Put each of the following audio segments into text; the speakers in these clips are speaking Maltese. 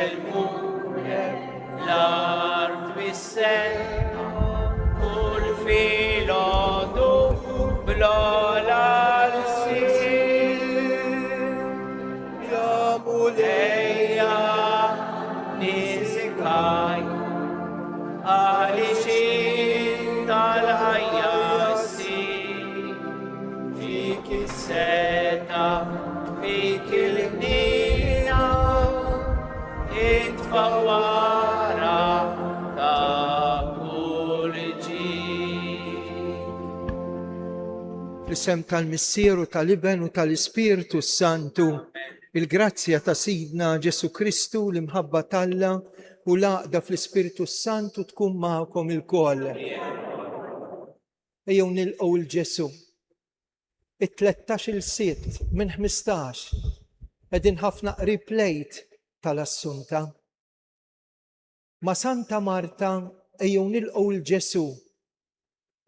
المولى الأرض بالسماء كل فيلاده بلا يا مولاي نسكاي علشين الهياسي فيك الساتا فيك الهنية اتفورا كل جيل. L-isem tal-Missieru tal-Iben u tal-Ispiritu Santu, il-grazzja ta' Sidna Ġesu Kristu l-imħabba talla u laqda fl-Ispiritu Santu tkun ma'kom il-koll. Ejjew nilqgħu l-Ġesu. It-13 il-sitt minn 15 qegħdin ħafna qrib lejt tal-Assunta. Ma' Santa Marta ejjew nilqgħu l-Ġesu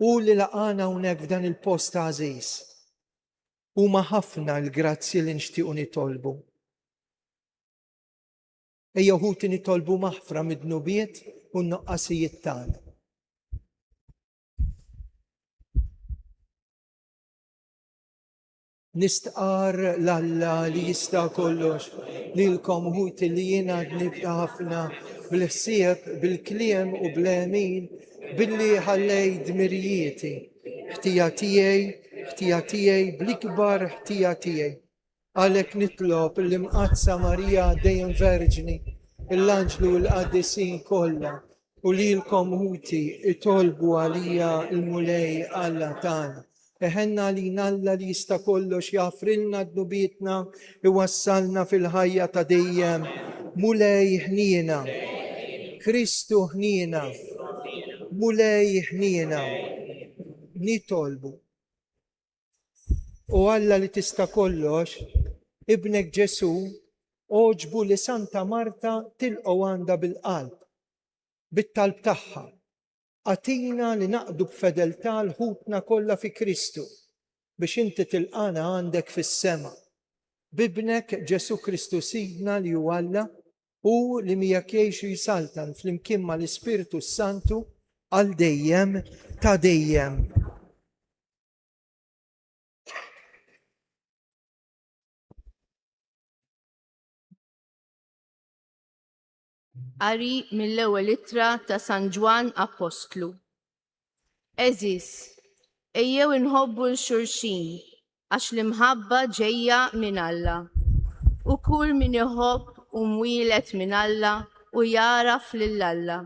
u li laqana hawnhekk f'dan il-post għażiż. Huma ħafna l-grazzi li nixtiequ nitolbu. Ejjew ħuti nitolbu maħfra mid-dnubiet u n-noqqasijiet tagħna. Nistqar l-Alla li jista' kollox lilkom ħuti li jiena nibda ħafna bil-ħsieb, bil-kliem u bl-emin billi ħallej dmirijieti. Ħtija tiegħi bl-ikbar ħtija tiegħi. Għalhekk nitlob l-imqazza Marija dejjem Verġni, l-Anġlu u l-Qaddisin kollha u lilkom ħuti itolbu għalija l-mulej Alla tagħna. Eħenna li Alla li jista' kollox jafrilna d-nubietna iwassalna fil-ħajja ta' dejjem. Mulej ħniena, Kristu ħniena, mulej ħniena, nitolbu. U Alla li tista' kollox, ibnek Ġesu, oġbu li Santa Marta tilqgħu għandha bil-qalb, bit-talb tagħha. Għatina li naqdu b'fedeltà l-ħutna kollha fi Kristu biex inti tilqana għandek fis-sema. Bibnek Ġesu Kristu Sidna li hu Alla u li miegħek jgħixu jisaltan flimkien mal-Ispiritu Santu għal dejjem ta' dejjem. Qari mill-ewwel ittra ta' San Ġwan Apostlu. Eżis, ejjew inħobbu l-xulxin għax l-imħabba ġejja minn Alla. U kull min iħobb u mwieled minn Alla u jaraf lil Alla.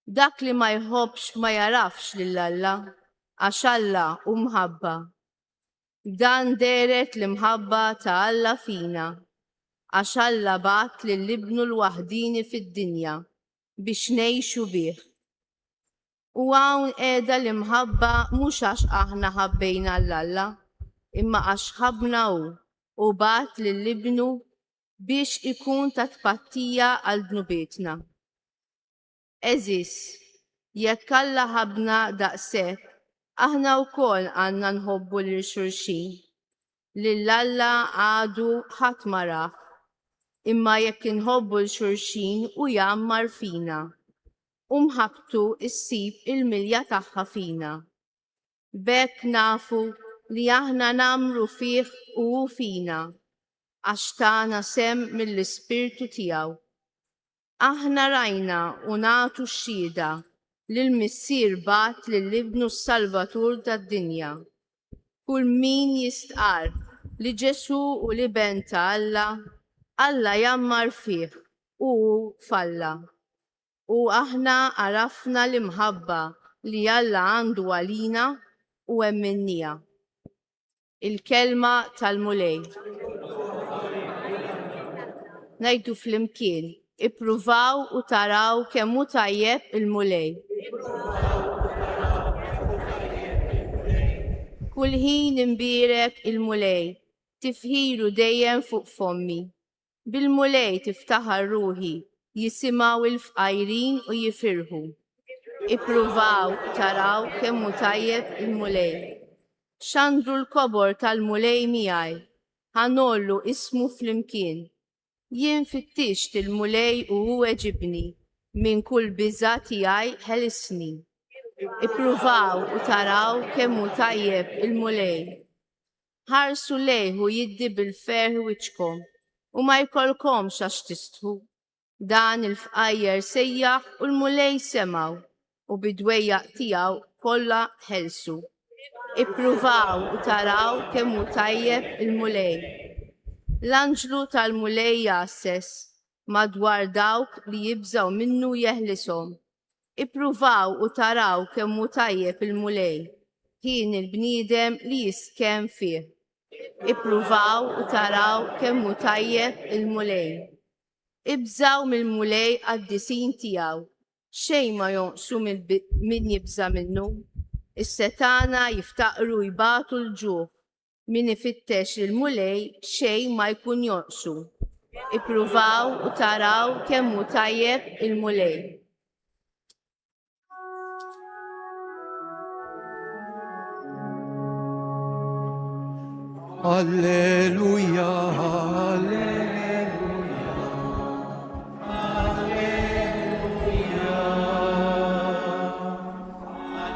Dak li ma jħobbx ma jarafx lil Alla għax Alla hu mħabba. Dan deret l-imħabba ta' Alla fina. Għax Alla bagħat lill-Ibnu l-waħdini fid-dinja biex ngħixu bih. U hawn qiegħda l-imħabba mhux għax aħna ħabbejna l-Alla, imma għax ħabna hu u bagħat lill-Ibnu biex ikun ta' tpattija għal dnubietna. Eżis, jekk Alla ħabna daqshekk, aħna wkoll għandna nħobbu lil xulxin. Lil Alla għadu ħadd ma rah. Imma jekk inħobbu l-xulxin u jammar fina, u mħabtu issib il-milja tagħha fina. Bekk nafu li aħna namru fih u fina, għax tagħna sem mill-Ispirtu tiegħu. Aħna rajna u nagħtu x-xhieda lill-Missier bagħat lill-Ibnu s-Salvatur tad-dinja. Kull min jistqar li Ġesu u l-Iben ta' Alla jammar fih u falla. U aħna għarafna l-imħabba li Alla għandu għalina u emmennija. Il-kelma tal-mulej. Ngħidu flimkien, ippruvaw u taraw kemm hu tajjeb il-mulej. Kull ħin imbierek il-mulej, tifħiru dejjem fuq fommi. Bil-mulej tiftaħar ruħi, jisimgħu il-fqajrin u jifirħu. Ippruvaw taraw kemm hu tajjeb il-mulej. Xandru l-kobor tal-mulej miegħi, ħanollu ismu flimkien. Jien fittixt il-mulej u huwa ġibni, minn kull biża' tiegħi ħelsni. Ippruvaw u taraw kemm hu tajjeb il-mulej. Ħarsu lejh u jiddi bil-ferħ wiċkom u ma jkollkomx għax tistħu. Dan il-fqajjer sejjaħ u l-mulej semaw u bidwejjaq tiegħu kollha ħelsu. Ippruvaw u taraw kemm hu tajjeb il-mulej. L-anġlu tal-mulej jasses madwar dawk li jibżaw minnu jeħlisom. Ippruvaw u taraw kemm hu tajjeb il-mulej, kien il-bniedem li jiskem fih. Ippruvaw u taraw kemm hu tajjeb il-mulej. Ibżaw mill-mulej għad-disin tiegħu, xejn ma jonqsu min jibża minnu. Is-setana jiftaqru jbatu l-ġuħ, min ifittex il-mulej xejn ma jkun jonqsu. Ippruvaw u taraw kemm hu tajjeb il-mulej. Alleluja, alleluja,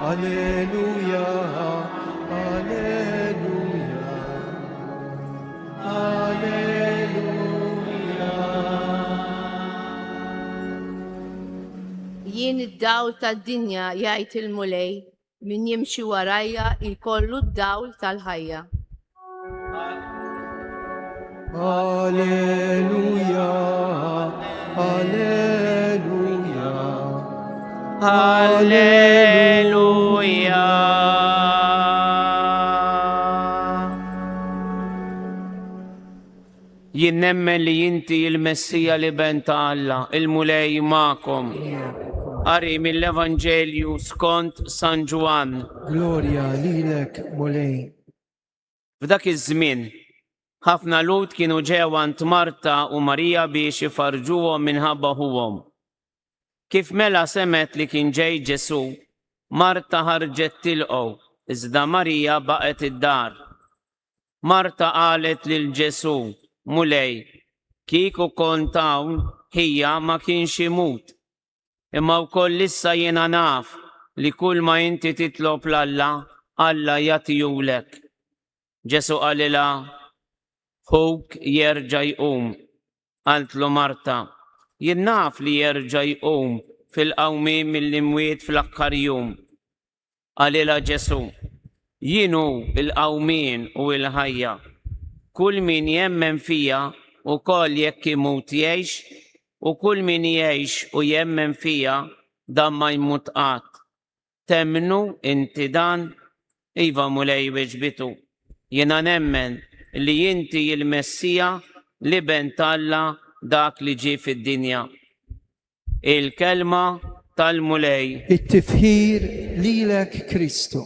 alleluja, alleluja, alleluja. Jien id-dawl tad-dinja jgħid il-mulej, min jimxi warajja jkollu d-dawl tal-ħajja. Alleluja, alleluja, Alleluja. Jien nemmen li inti il-Messija li ben ta' Alla, il-mulej ma'kom. Qari mill-Evanġelju skont San Ġwan. Gloria lilek mulej. F'dak iż-żmien, ħafna lut kienu ġew għand Marta u Marija biex ifarġuhom minħabba ħuhom. Kif mela semet li kien ġej Ġesu, Marta ħarġet tilqgħu, iżda Marija baqgħet id-dar. Marta qalet lil Ġesu, mulej, kieku kont hawn hija ma kienx imut. Imma wkoll issa jiena naf li kull ma inti titlob l-Alla, Alla jagħtihulek. Ġesu qalilha, ħuk jerġa' jqum. Qaltlu Marta, jien naf li jerġa' jqum fil-qawmien mill-imwiet fl-aħħar jum. Qalilha Ġesu, jien hu il-qawmien u l-ħajja. Kull min jemmen fija ukoll jekk imut jgħix, u kull min jgħix u jemmen fija dan ma jmut qatt. Temmnu inti dan? Iva mulej weġbitu. Jiena nemmen li inti il-Messija li ben Alla dak li ġie fid-dinja. Il-kelma tal-mulej. It-tifħir lilek Kristu.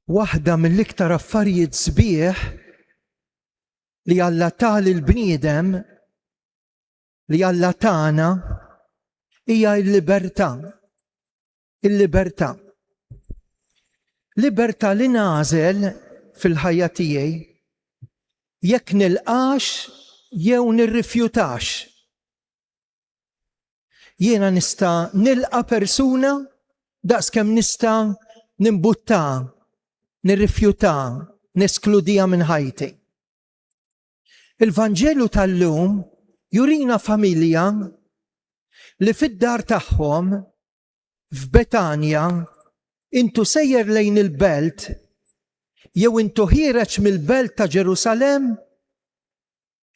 Waħda mill-iktar affarijiet sbieħ li Alla ta' lill-bniedem, li Alla tagħna, hija l-libertà. Il-libertà. Libertà li nażel fil-ħajja tiegħi jekk nilqax jew nirrifjutax. Jiena nista' nilqa' persuna daqskemm nista' nimbuttha, nirrifjuta, neskludija minn ħajti. Il-Vanġelu tal-lum jurina familja li fid-dar tagħhom f'Betanja intu sejjer lejn il-belt jew intu ħireġ mill-belt ta' Ġerusalem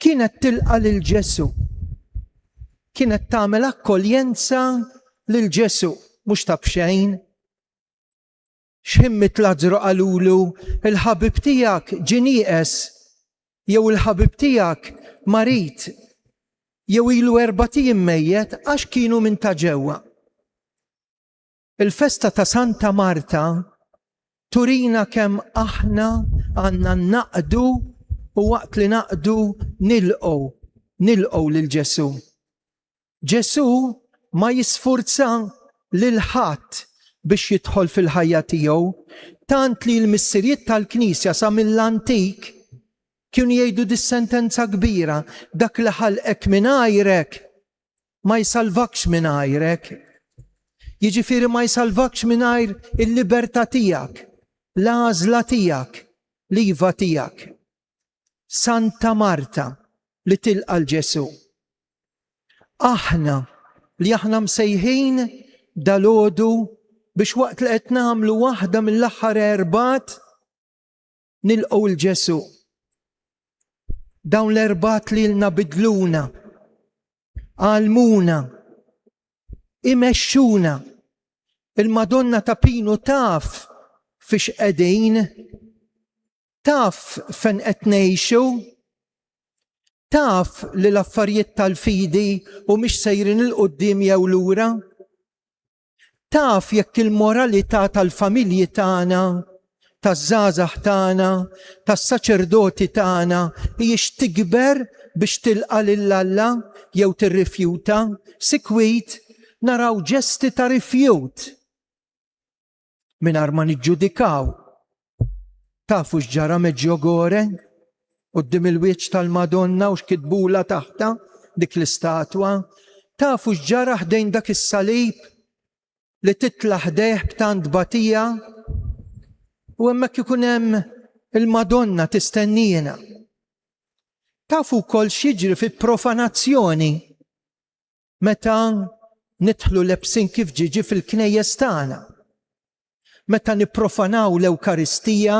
kienet tilqa lil Ġesu. Kienet tagħmel akkoljenza lil Ġesu mhux ta' bxejn. X'himmit Lażru qalulu il-ħabib tiegħek ġie nieqes jew il-ħabib tiegħek marit jew ilu 4 tiem mejjed għax kienu minn ta' ġewwa. Il-festa ta' Santa Marta turina kemm aħna għandna naqdu u waqt li naqdu nilqgħu lil Ġesu. Ġesu ma jisforza lil ħadd biex jidħol fil-ħajja tiegħu, tant li l-missirijiet tal-Knisja sa mill-antik kienu jgħidu dis-sentenza kbira, dak li ħalqek mingħajrek ma jsalvakx mingħajrek. Jiġifieri ma jsalvakx mingħajr il-libertà tiegħek, l-għażla tiegħek, l-iva tiegħek. Santa Marta li tilqa' l-Ġesu. Aħna msejħin dalgħodu biex waqt li qed nagħmlu waħda mill-aħħar erbat nilqgħu l-Ġesu. Dawn l-erbat li lna bidluna, għalmuna, imexxuna. Il-Madonna ta' Pinu taf fiex qegħdin, taf fejn qed ngħixu, taf li l-affarijiet tal-fidi u mhix sejrin il-qudiem jew lura. Taf jekk il-moralità tal-familji tagħna, taż-żgħażagħ tagħna, tas-saċerdoti tagħna hijiex tikber biex tilqa' lil Alla jew tirrifjuta, sikwit naraw ġesti ta' rifjut mingħajr ma niġġudikaw. Tafu x'ġara Medjugorje quddiem il-wiċċ tal-Madonna u x'kitbula taħta dik l-istatwa. Tafu x'ġara ħdejn dak is-salib li titla' ħdejh b'tant batija u hemmhekk ikun hemm il-Madonna tistennina. Tafu wkoll x'jiġri fit-profanazzjoni meta nidħlu lebsin kif ġiġi fil-knejjes tagħna. Meta nipprofanaw l-Ewkaristija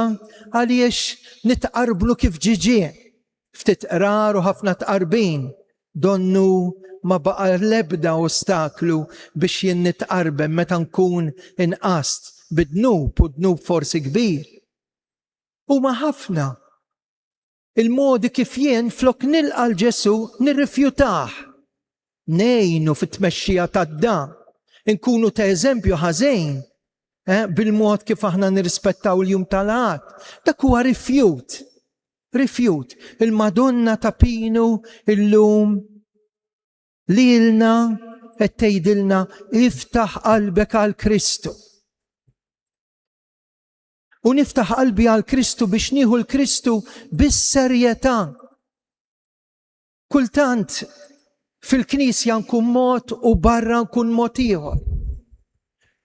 għaliex nitqarblu kif ġiġi. Ftit qrar u ħafna tqarbin donnu ma baqa l-ebda ostaklu biex jien nitqarbem meta nkun inqast bid-dnub u dnub forsi kbir. Huma ħafna il-modi kif jien flok nilqa' l-Ġesu nirrifjutah. Nejnu fit-tmexxija tad-da, nkunu ta' eżempju ħażejn bil-mod kif aħna nirrispettaw il-jum tal-għad. Dak huwa rifjut. Il-Madonna ta' Pinu illum lilna qed tgħidilna iftaħ qalbek għal Kristu. U niftaħ qalbi għal Kristu biex nieħu l-Kristu bis-serjetà. Kultant fil-Knisja nkun mod u barra nkun mod ieħor.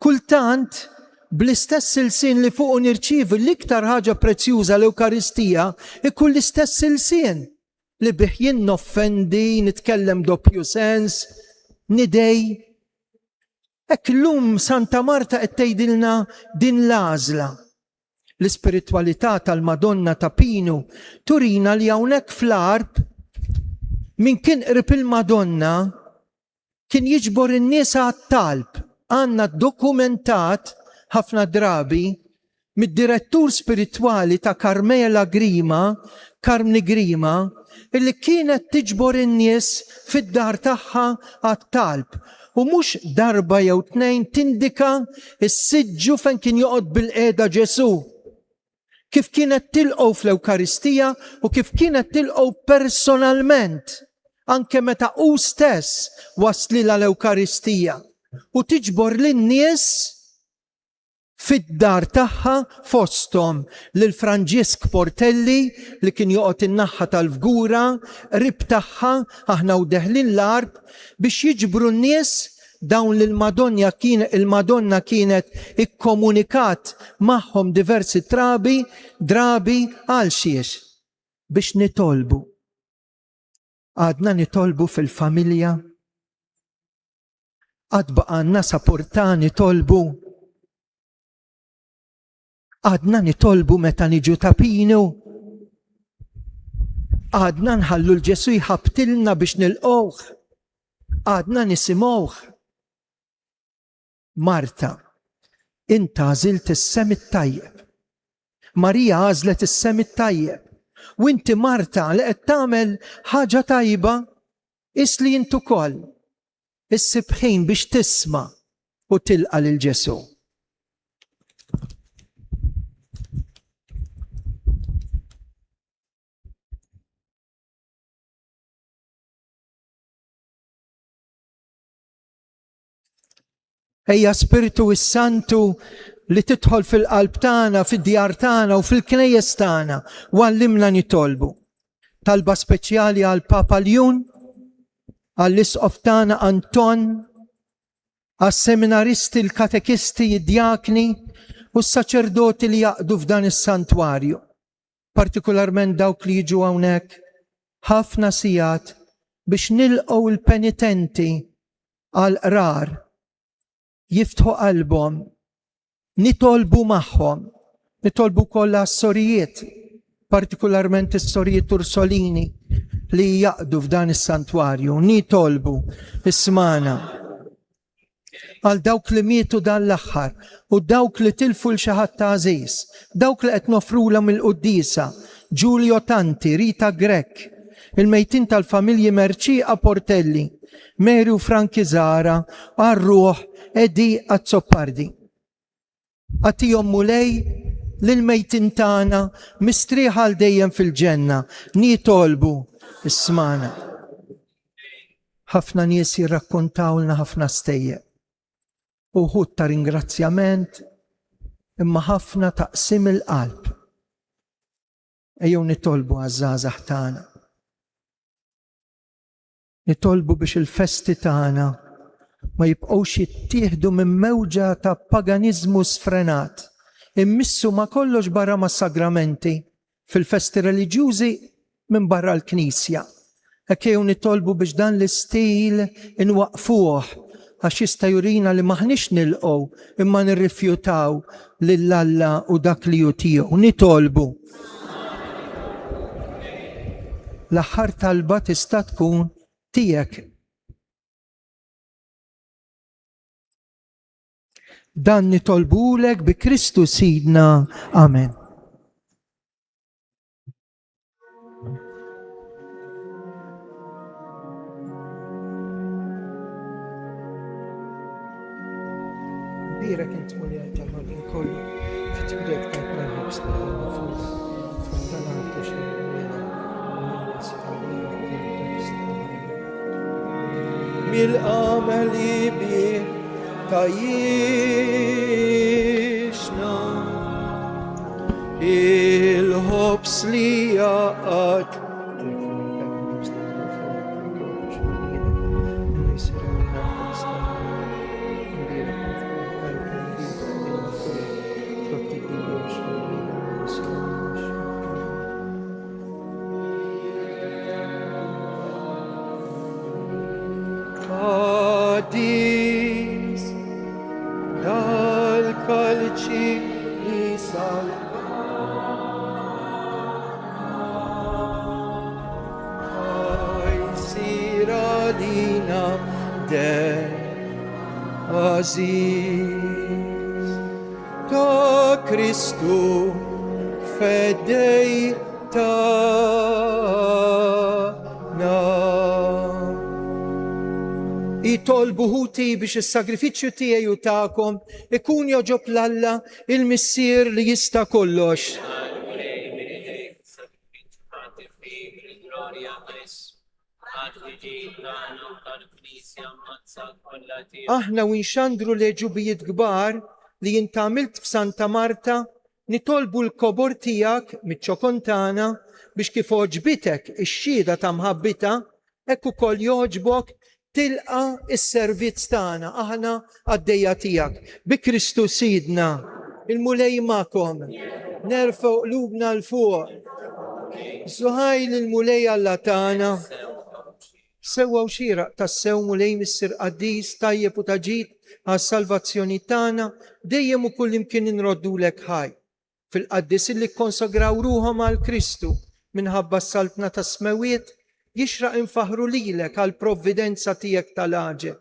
Kultant bl-istess silsien li fuq nirċievi l-iktar ħaġa prezzjuża l-Ewkaristija ikun l-istess silsien li bih jien noffendi, nitkellem doppju sens, nidej. Hekk illum Santa Marta qed tgħidilna din l-għażla. L-ispiritwalità tal-Madonna ta' Pinu turina li hawnhekk fl-Arb min kien qrib il-Madonna kien jiġbor in-nies għat-talb. Għandna dokumentat ħafna drabi mid-direttur spiritwali ta' Carmni Grima, illi kienet tiġbor in-nies fid-dar tagħha għat-talb. U mhux darba jew tnejn tindika s-siġġu fejn kien joqgħod bil-qiegħda Ġesu. Kif kienet tilqgħu fl-Ewkaristija u kif kienet tilqgħu personalment anke meta hu stess waslilha l-Ewkaristija u tiġbor lin-nies fid-dar tagħha fosthom lil Franġisk Portelli li kien joqgħod in-naħa tal-Fgura, qrib tagħha aħna u deħlin l-Arb biex jiġbru n-nies dawn li il-Madonna kienet ikkomunikat magħhom diversi drabi għal xiex biex nitolbu. Għadna nitolbu fil-familja, għad baqanna sapporta nitolbu. Għadna nitolbu meta niġu ta' Pinu. Għadna nħallu l-Ġesu jħabtilna biex nilqgħuh. Għadna nisimgħuh. Marta, inta għażilt is-sem it-tajjeb. Marija għażlet is-sem it-tajjeb. U inti Marta li qed tagħmel ħaġa tajba isli intu ukoll issib ħin biex tisma' u tilqa' lil Ġesu. Ejja Spiritu s-Santu li tidħol fil-qalb tagħna, fid-djar tagħna u fil-knejjes tagħna u għallimna nitolbu. Talba speċjali għal Papa Ljun, għall-isqof tagħna Anton, għas-seminaristi, l-katekisti, id-djakni u s-saċerdoti li jaqdu f'dan is-santwarju. Partikolarment dawk li jiġu hawnhekk ħafna sigħat biex nilqgħu l-penitenti għal qrar, jiftħu qalbhom, nitolbu magħhom, nitolbu kollha s-sorijiet, partikolarment is-sorijiet Ursolini li jaqdu f'dan is-santwarju, nitolbu ismana għal dawk li mietu dan l-aħħar u dawk li tilfu l-xi ħadd għażiż, dawk li qed nofrulhom il-Qudiesa, Giulio Tanti, Rita Grek, il-mejtin tal-familji Merċiqa Portelli, Mary u Franki Zara, Arruħ, Edi Azzoppardi. Għatijom mulej l-mejtin tagħna mistrieħa għal dejjem fil-ġenna, nitolbu ismana. Ħafna nies jirrakkontawlna ħafna stejjeb. Uħud ta' ringrazzjament, imma ħafna taqsim il-qalb. Ejjew nitolbu għaż-żgħażagħ tagħna. Nitolbu biex il-festi tagħna ma jibqgħux jittieħdu minn mewġa ta' paganiżmu sfrenat, immissu ma kollox barra ma' sagramenti fil-festi reliġjużi minn barra l-Knisja. Ejjew nitolbu biex dan l-istil inwaqfuh għax jista' jurina li maħniex nilqgħu imma nirrifjutaw lill-Alla u dak li hu tiegħu. Nitolbu. L-aħħar talba tista' tkun tiegħek. Dan nitolbulek bi Kristu Sidna. Amen. Birek int mulli għal-ġamal kollu fit-tibdek ta' mal-ħobs tal-għartu mil-amali bi tajixna il-ħobs li jaqat Aziz ta' Kristu fedejtana. Itolbu ħuti biex is-sagrifiċċju tiegħi u tagħkom ikun joġob l-Alla il-Missier li jista' kollox. Aħna winxandru leġubijiet kbar li jintamilt f'Santa Marta nitolbu l-kobor tiegħek miċ-ċokontana biex kif oġbitek ix-xhieda ta' mħabbita hekk ukoll joġbok tilqa is-servizz tagħna aħna għaddejja tiegħek. Bi Kristu Sidna, il-mulej magħkom, nerfgħu qlubna l fuq. Żuħajl il-mulej Alla tagħna. Sewwa u xieraq tas-sew mulej Missier Qaddis tajjeb u taġid għas-salvazzjoni tagħna dejjem u kull imkien inroddulek ħaj. Fil-qaddis li kkonsagraw ruhom għal Kristu minħabba s-saltna ta' smewiet jixraq infaħru lilek għal provvidenza tiegħek tal-aġeb.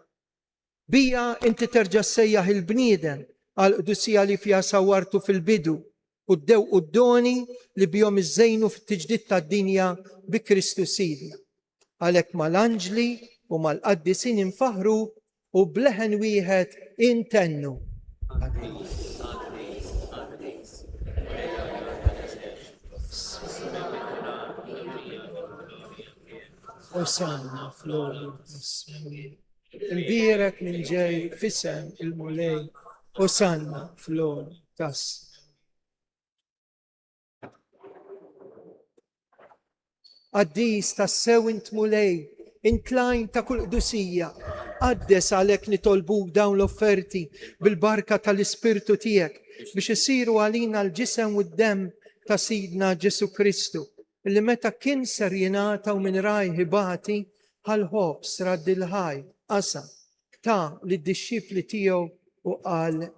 Bija inti terġa' sejjaħ il-bniedem għal qdusija li fiha sawwartu fil-bidu u d-dewq u d-doni li bihom iżżejnu fit-tiġdid tad-dinja bi Kristu Sidna. Għalhekk mal-anġli u mal-qaddisin infaħru u bleħen wieħed intennu. Osanna fl-għolu نبيرك من جاي فسم المولاي وسانا فلون تاس. قديس تساوي انت مولاي، انت لاين تا كل قدوسية. قدس عليك نطلبوك داون الأوفرتي بالبركة تالسبيرتو تيك باش يصيروا علينا الجسم والدم تا سيدنا جيسو كريستو اللي متى كنسر يناتا ومن راي هباتي هالهوبس رد الهاي أسا تا للدشيبل تيو وقال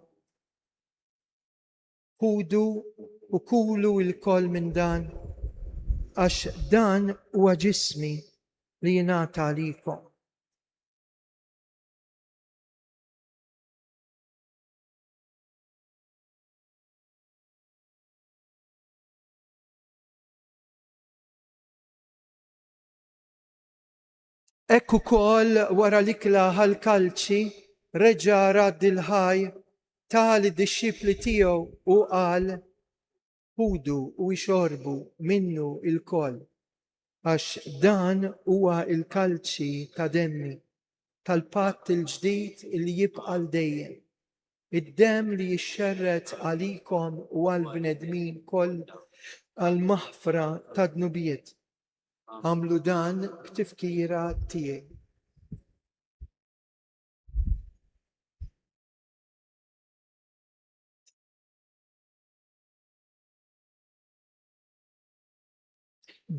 هودو وكولوا الكل من دان أش دان وجسمي لينات عليكم. Ekku kol wara likla hal-kalċi reġa rad il-ħaj tali disċipli tiegħu u qal ħudu u jxorbu minnu il-kol għax dan huwa il-kalċi ta' demmi tal-patt il-ġdid li jibqa' dejjem. Id-dem li jixxerret għalikom u għal-bnedmin koll għal-maħfra ta' dnubiet. Għamlu dan b'tifkira tiegħi.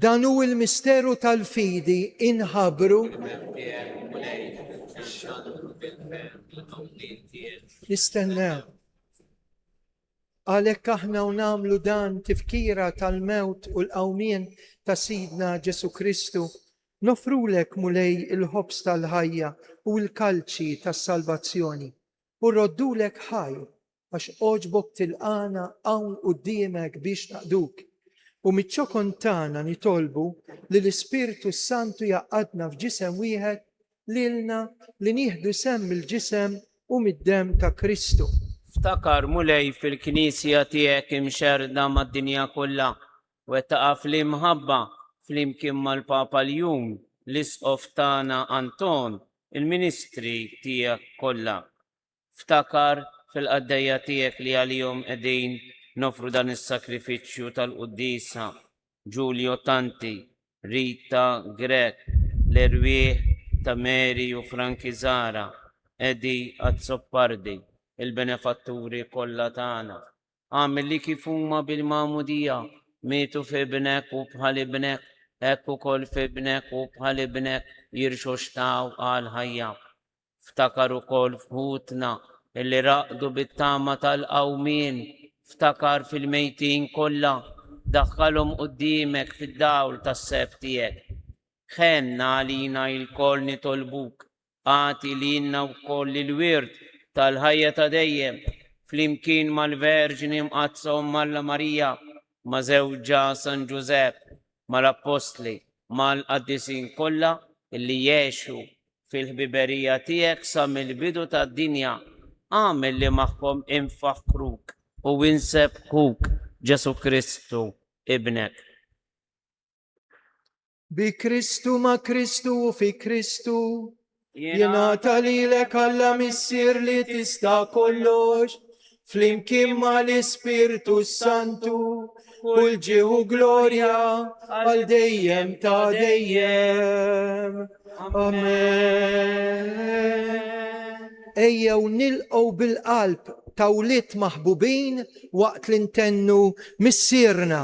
Dan hu l-misteru tal-fidi inħabru nistennew. Għalhekk aħna u nagħmlu dan tifkira tal-mewt u l-qawmien ta' Sidna Ġesu Kristu, nofrulek mulej il-ħobs tal-ħajja u l-kalċi tas-salvazzjoni u roddulek ħaj għax oġbok tilqana hawn quddiemek biex naqduk. U miċ-ċokon tagħna nitolbu li l-Ispirtu Santu jaqadna f'ġisem wieħed lilna li nieħdu semm il-ġisem u mid-dem ta' Kristu. Ftakar mulej fil-knisja tiegħek imxerda mad-dinja kollha u taqa' fl-imħabba flimkien mal-Papa l-jum l-isqof tagħna Anton, il-ministri tiegħek kollha. Ftakar fil-qaddejja tiegħek li għalihom qegħdin nofru dan is-sakrifiċċju tal-Quddisa Giulio Tanti, Rita Grek, l-erwieħ ta' Mary u Franki Zara, Edi Azzoppardi, il-benefatturi kollha tagħna. Għamil li kif huma bil-magħmudija mietu fi ibnek u bħal ibnek, hekk ukoll fi ibnek u bħal ibnek jirxoxtaw għal ħajja. Ftakar ukoll f'ħutna illi raqdu bit-tama tal-qawmien, ftakar fil-mejtin kollha, daħħalhom quddiemek fid-dawl tas-seb tiegħek. Ħenna għalina l-koll nitolbuk, għati lilna wkoll il-wirt tal-ħajja ta' dejjem, flimkien mal-Verġini mqazza Malla Marija, ma' żewġa San Giusepp, mal-Apostli, mal-qaddisin kollha illi jgħixu fil-ħbiberija tiegħek sa mill-bidu tad-dinja. Għamel li magħhom infaħruk u insebħuk Ġesu Kristu ibnek. Bi Kristu ma' Kristu u fi Kristu jingħata lilek Alla missier li tista' kollox flimkien mal-Ispirtu Santu u l-ġieħu glorja għal dejjem ta' dejjem. Amen. Ejjew nilqgħu bil-qalb ta' wlied maħbubin waqt li ntennu missierna.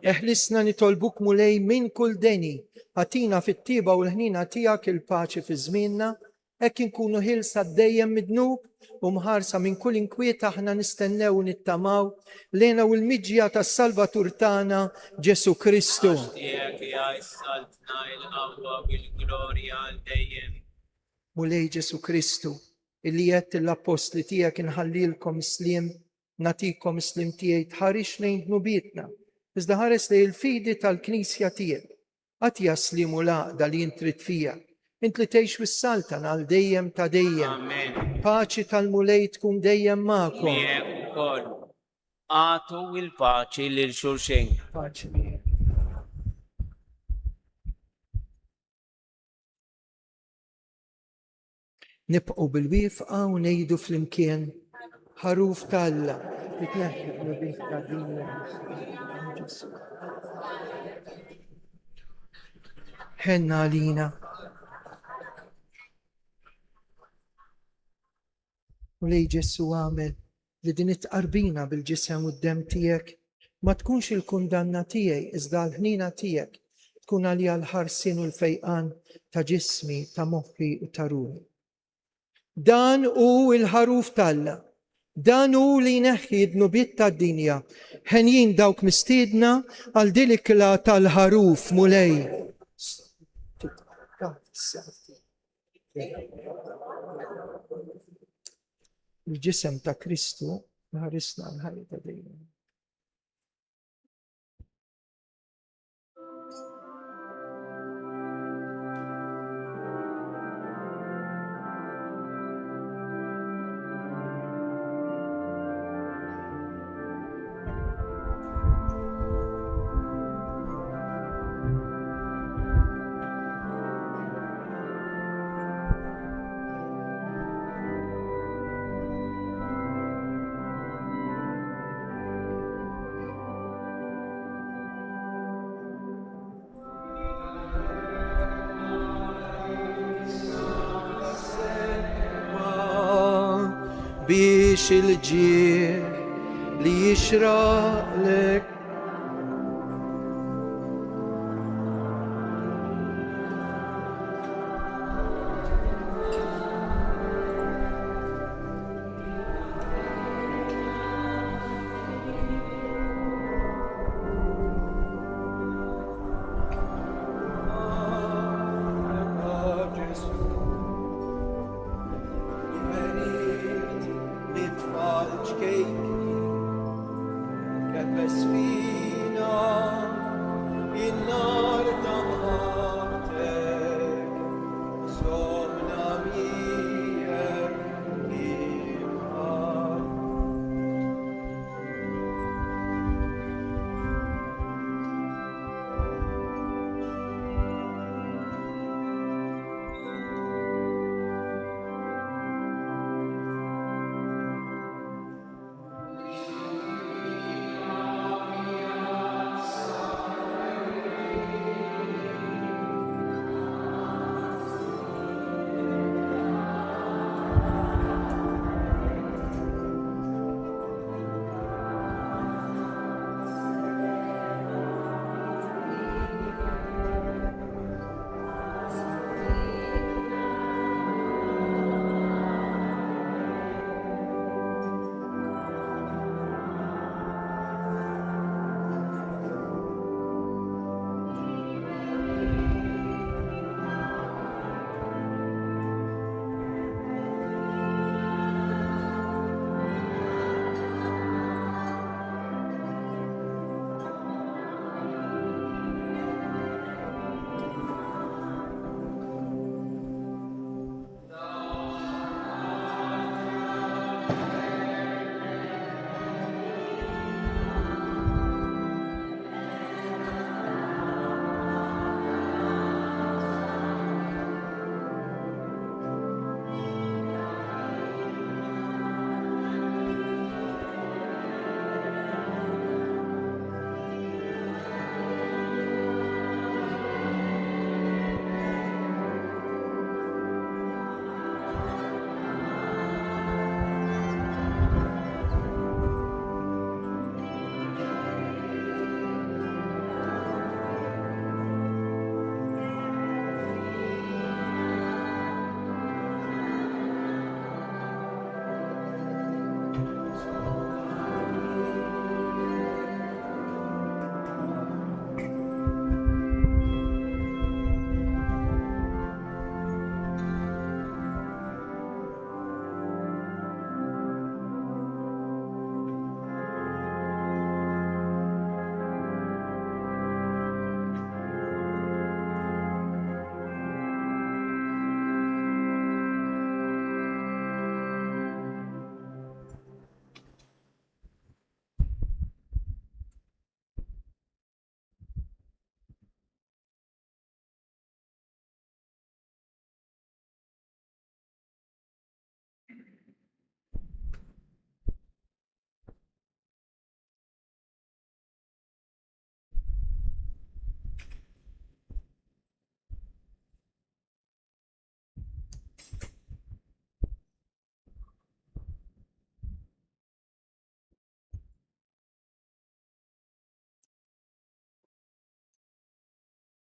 Eħlisna nitolbuk mulej minn kull deni, għatina fit-tiba u l-ħnina tiegħek il-paċi fi żmienna, hekk inkunu ħilsa dejjem midnub u mħarsa minn kull inkwiet aħna nistennew u nittamaw lejna u l-miġja tas-Salvatur tagħna Ġesu Kristu. Mulej Ġesu Kristu, illi qed l-apostli tiegħek inħallilkom islim, natikom islim tiegħi tħarix lejn dnubietna, Iżda ħares li l-fidi tal-Knisja tiegħek qatt jaslimu l-għaqda li intrid fija. Int li tgħix fis-saltan għal dejjem ta' dejjem. Amen. Paċi tal-mulej tkun dejjem magħkom. Miegħek ukoll. Għatu il-paċi lil xulxin. Paċi miegħek. Nibqgħu bil-wifqa u ngħidu flimkien ħaruf tal-Alla li tneħħi l-bih ta' dinja. Ħenna għalina. U li Ġesu għamel li din it-qarbina bil-ġisem u d-dem tiegħek ma tkunx il-kundanna tiegħi iżda l-ħnina tiegħek tkun għalija l-ħarsin u l-fejqan ta' ġismi, ta' moħħi u ta' ruħi. Dan u il-ħaruf tal-Alla. Dan u li neħħi d-nubiet ta' dinja. Ħenjin dawk mistiedna għal dilikla tal-ħaruf mulej. Il-ġisem ta' Kristu ħarisna l-ħajja ta' dejjem. Biex il-ġieħ li jixraqlek Kebbes fi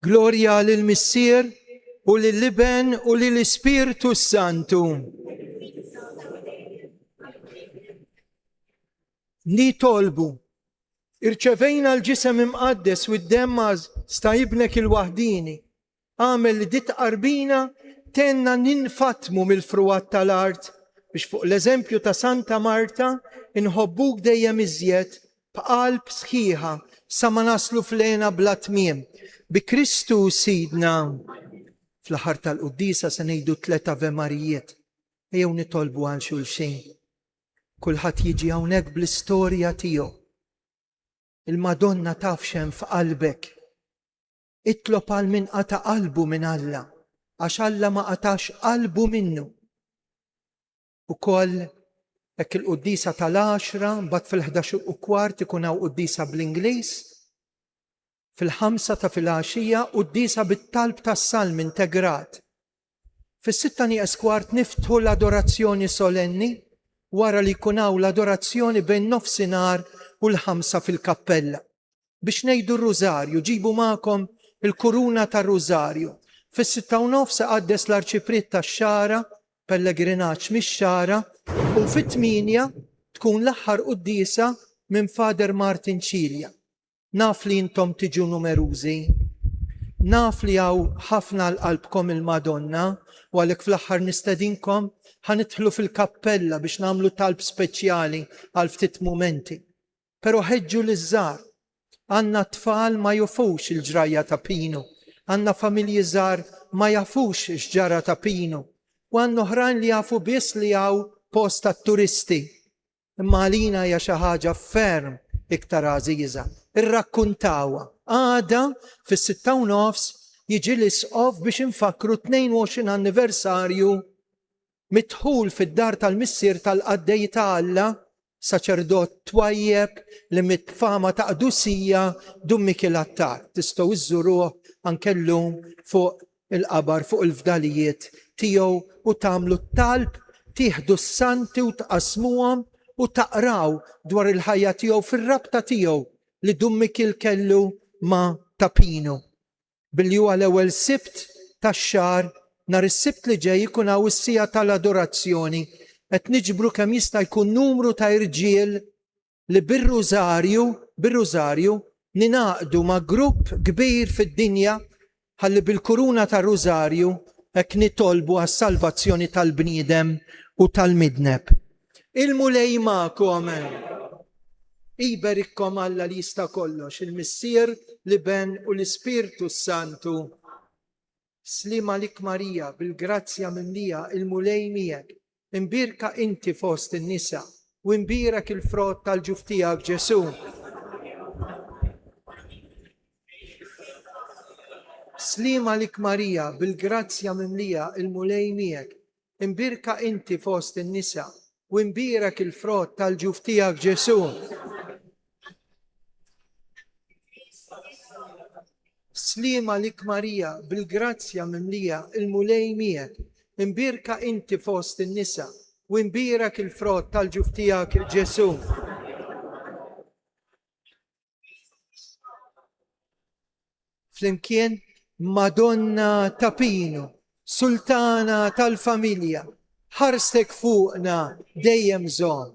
Gloria للمسير ولللبن وللإسبيرتو السانتو. نطلبوا irċevejna l-ġisem imqaddes u d-dem sta ibnek il-wahdini. Għamel li dit qarbina tenna ninfatmu mill-fruat tal-art biex fuq l-eżempju ta' Santa Marta inħobbuk dejjem iżjed b'qalb sħiħa sa ma naslu flena bla tmiem. Bi Kristu sidna. Fl-aħħar tal-Quddisa se ngħidu 3 Ave Marijiet. Ejjew nitolbu għal xulxin. Kulħadd jiġi hawnhekk bl-istorja tiegħu. Il-Madonna taf xem f'qalbek. Itlob għal min qata' qalbu minn Alla, għax Alla ma qatax qalbu minnu. Ukoll hekk il-Quddisa tal-10, mbagħad fil-11:15 ikun hawn Quddisa bl-Ingliż, fil-5 ta' filgħaxija Quddisa bit-talb tas-salm integrat. Fis-6:15 niftħu l-adorazzjoni solenni wara li jkun hawn l-adorazzjoni bejn nofsinhar u l-5 fil-kappella. Biex ngħidu r-Rużarju, ġibu magħkom il-kuruna tar-Rużarju. Fis-6:30 qaddes l-arċipriet tax-xara, pellegrinaġġ mix-xara, u fit-8 tkun l-aħħar Quddisa minn Father Martin Cilja. Naf li intom tiġu numerużi, naf li hawn ħafna l-qalbkom il-Madonna, u għalhekk fl-aħħar nistedinkom ħanidħlu fil-kappella biex nagħmlu talb speċjali għal ftit mumenti. Pero ħeġġu l-żar, għanna tfal ma jafux il-ġrajja ta' Pinu, għanna familji żgħar ma jafux x'ġara ta' Pinu, u għanna oħrajn li jafu biss li hawn post tat-turisti. Imma għalina hija xi ħaġa ferm iktar għażiża. Irrakkuntawha. Għada fis-6:30 jiġi l-isqof biex infakru 22 anniversarju mitħul fid-dar tal-missier tal-qaddej ta' Alla, saċerdot twajjeb li mitfama ta' qdusija Dummi Kilattar. Tistgħu iżżuruh anke llum fuq il-qabar fuq il-fdalijiet tiegħu u tagħmlu talb, tieħdu s-santi u tqasmuhom u taqraw dwar il-ħajja tiegħu fir-rabta tiegħu li Dummi Kil kellu ma' ta' Pinu. Billi huwa l-ewwel Sibt tax-xahar, nhar is-Sibt li ġej ikun hawn is-sija tal-adorazzjoni. Qed niġbru kemm jista' jkun numru ta' irġiel li bir-Rużarju ninaqdu ma' grupp kbir fid-dinja ħalli bil-kuruna tar-Rużarju hekk nitolbu għas-salvazzjoni tal-bniedem u tal-midneb. Il-mulej magħkom. Iberikkom Alla li jista' kollox, il-Missier, l-Iben u l-Ispirtu Santu. Slima lik Marija, bil-grazzja mimlija, il-mulej miegħek. Imbirka inti fost in-nisa u imbirek il-frott tal-ġuf tiegħek Ġesu. Slima lik Marija, bil-grazzja mimlija, il-mulej miegħek. Imbirka inti fost in-nisa u imbirek il-frott tal-ġuf tiegħek Ġesu. Slima lik Marija, bil-grazzja mimlija, il-mulej miegħek. Imbirka inti fost in-nisa u imbirek il-frott tal-ġuf tiegħek Ġesu. Flimkien Madonna ta' Pinu, Sultana tal-familja, ħarstek fuqna dejjem żomm.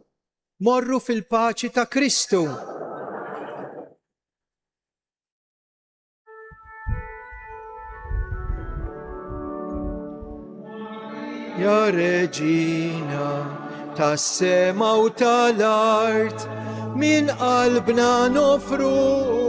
Morru fil-paċi ta' Kristu. Ja Reġina tas-sema u tal-art, min qalbna nofru.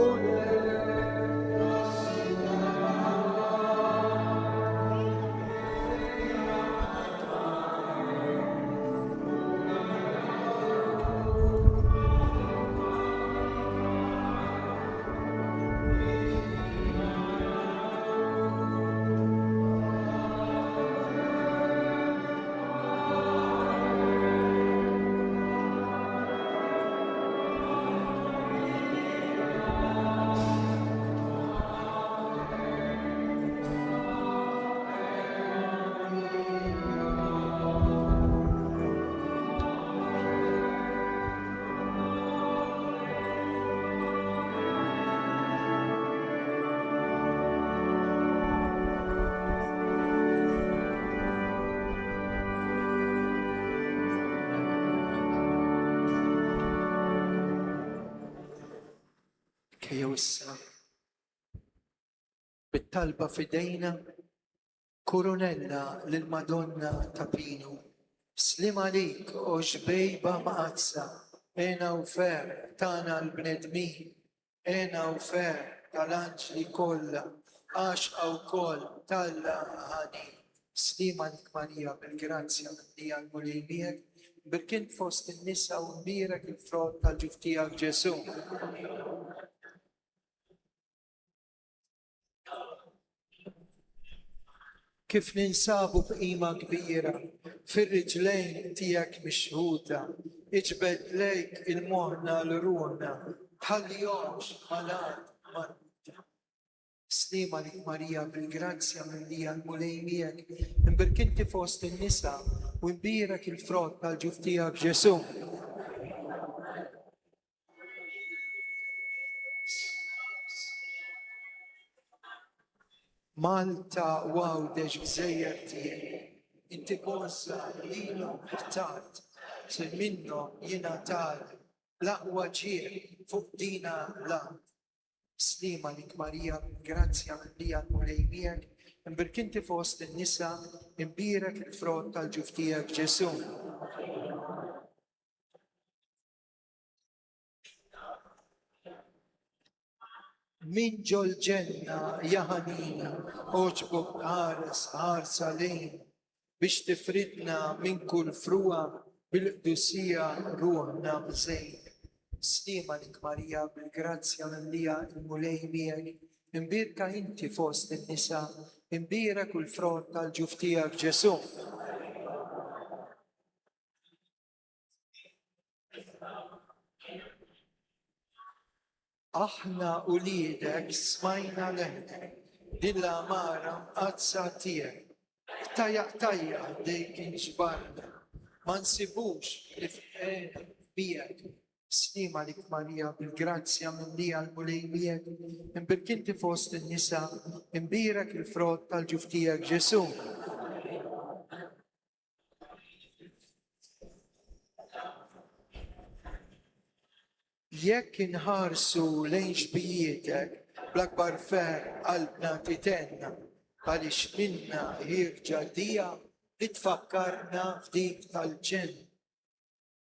wissa. Bit-talba fidejna, Koronella lil-Madonna ta' Pinu. Slim għalik u ġbejba maqazza, ena u fer tana l-bnedmin, ena u fer tal-anġli kolla, għax u koll talla ħani. Slim għalik Marija bil-grazzja li għal-mulijmiek, bil-kint fost il-nisa u mbirek il-frott tal-ġuftijak Ġesu. Kif ninsabu b'qima kbira fir-riġlejn tiegħek mixħuta, iġbed lejk il-moħna l-ruħna, tħallihomx malat maluta. Slima lik Marija bil-grazzja minn li għal-mulejmiek, imbirkinti fost in-nisa u imbirek il-frott tal-ġuf tiegħek Ġesu. Malta għawdeġ gżejjer tiegħi, inti borsa lilu ħtat, se minnu jingħatal l-aqwa ġier fuq dina l-ard. Slima lik Marija, grazzja li għal-mulejmiek, imbirkinti fost in-nisa, imbirek il-frott tal-ġuf tiegħek Ġesu. Min ġol ġenna jaħanina, oġbok ħares ħarsa lejn, biex tifridna minn kull fruwa bil-qdusija ruħna bżejn. Slima lik Marija bil-grazzja l-lija il-mulejmiek, imbirka inti fost in-nisa, imbira kull frott tal-ġuf tiegħek Ġesu. Aħna u lidek smajna leħnek, dilla mara mqazza tiegħek. Tajja dejk inġbarna, ma nsibux li f'qena bijek. Slima lik Marija bil-grazzja minn li għal-mulejmiek, imbirkinti fost in-nisa, imbirek il-frott tal-ġuf tiegħek Ġesu. Jekk inħarsu lejn xbijietek, bl-akbar fer qalbna titenna, għaliex minna ħirġa dija li tfakkarna f'dik tal-ġenna.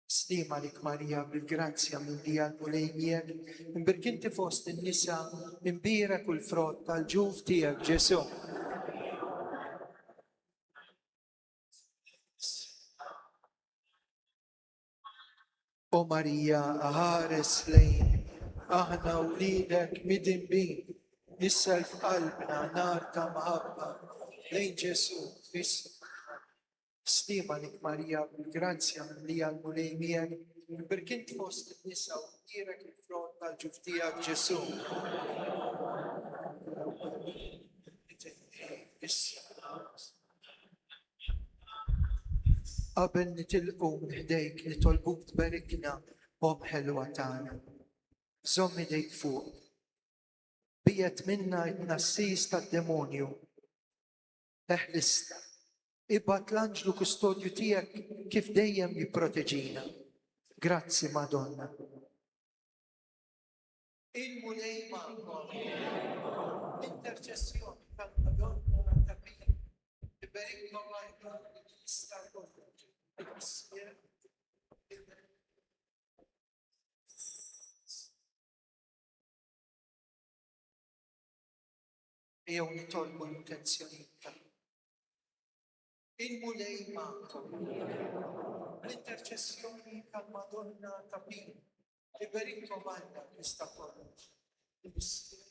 Slima lik Marija bil-grazzja minn li għal-mulejmiek, imbirkinti fost in-nisa, imbirek kull frott tal-ġuf tiegħek Ġesu. O Marija, ħares lejn, aħna u lidek midinbin, nissel f'qalbna nar ta' maħabba, lejn Ġesu, Kristu. Slima lik Marija bil-grazzja li għal-mulejmiek, imbirkint fost in-nisa u direk il-frott tal-ġuf tiegħek Ġesu. Qabel nitilqu minn ħdejk li tolbuk tbarikna bom ħelwa tagħna. Żomm idejk fuq. Bijet minna t-nassis tad-demonju. Eħlista. Ibgħat l-anġlu kustodju tiegħek kif dejjem jipproteġina. Grazzi Madonna. Il-mulej magħkom. Interċessjoni tal-Madonna ta' Pija. Ibarikkom għajna l-ista kollha. Jew nitolbu l-intenzjonijiet. Il-mulej magħkom. L-interċessjoni tal-Madonna ta' Pija. Ibarikkom għajna l-ista kollha. L-Ispirtu